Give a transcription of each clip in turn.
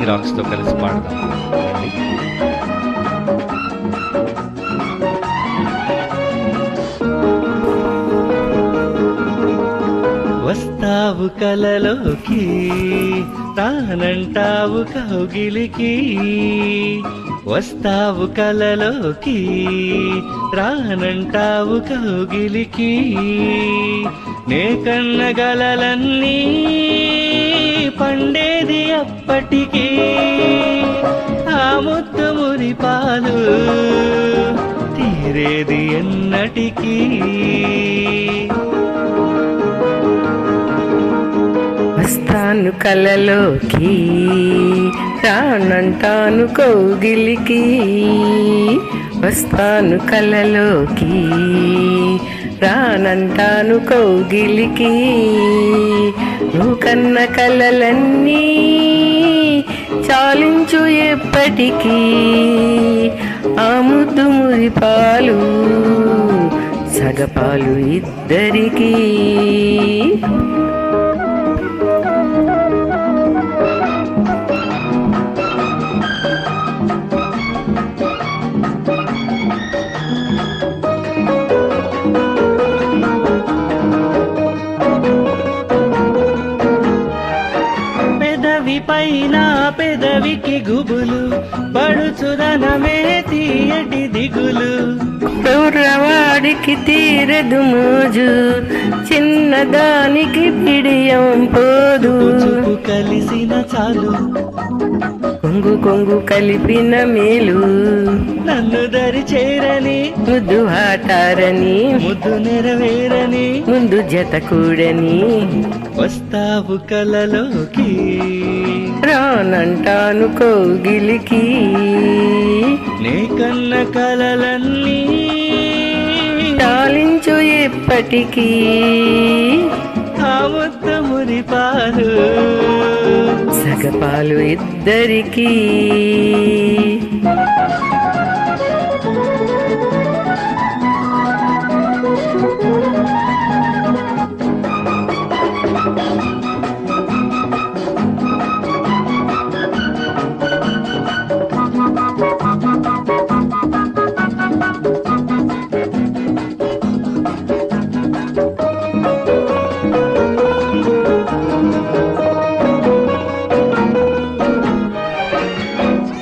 రాక్స్తో కలిసి పాడదాం. రండి. వస్తావు కలలోకి, రానంటావు కౌగిలికి. వస్తావు కలలోకి, రానంటావు కౌగిలికి. నే కన్న గలలన్నీ పండేది అప్పటికి. ఆ ముద్దు మురిపాలు తీరేది ఎన్నటికీ. వస్తాను కలలోకి, రానంటాను కౌగిలికి. వస్తాను కలలోకి, రానంటాను కౌగిలికి. నువ్వు కన్న కలలన్నీ చాలించు ఎప్పటికీ. ఆ ముద్దు మురిపాలు సగపాలు ఇద్దరికీ. పైన పెదవికి గుబులు పడుచుదనమే తీయటి దిగులు. కుర్రవాడికి తీరదు మోజు, చిన్నదానికి పిడియం పోదు. చూపు కలిసిన చాలు, కొంగు కొంగు కలిపిన మేలు. నన్ను దరి చేరని, ముద్దు ఆటారని, ముద్దు నెరవేరని, ముందు జత కూడని. వస్తావు కలలోకి, రానంటాను కౌగిలికి. నే కన్న కలలన్నీ చాలించు ఎప్పటికీ. ఆ ముద్దు మురిపాలు సగపాలు ఇద్దరికీ.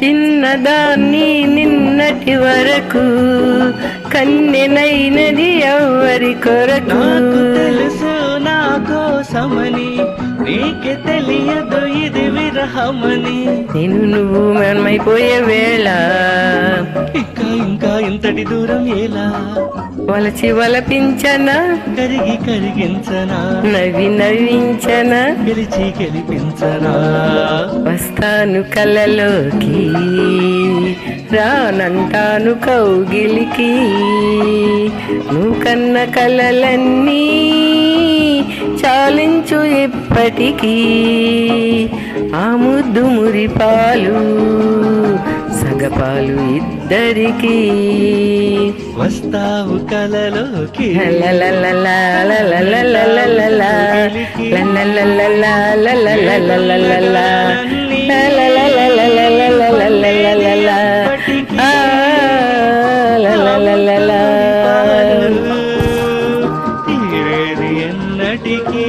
చిన్నదాన్ని నిన్నటి వరకు కన్నెనైనది ఎవ్వరి కొరకు. నాకు తెలుసు నా కోసమని, నీకే తెలియదు ఇది విరహమని. నేను నువ్వు మనమైపోయే వేళ ఇంకా ఇంకా ఇంతటి దూరం ఎలా. వలచి వలపించనా, కరిగి కరిగించనా, నవ్వి నవ్వించనా, గెలిచి గెలిపించనా. వస్తాను కలలోకి, రానంటాను కౌగిలికి. నువ్వు కన్న కలలన్నీ చాలించు ఎప్పటికీ. ఆ ముద్దు మురిపాలు సగపాలు ఇద్దరికీ. వస్తావు కలలోకి, తీరేది ఎన్నటికీ.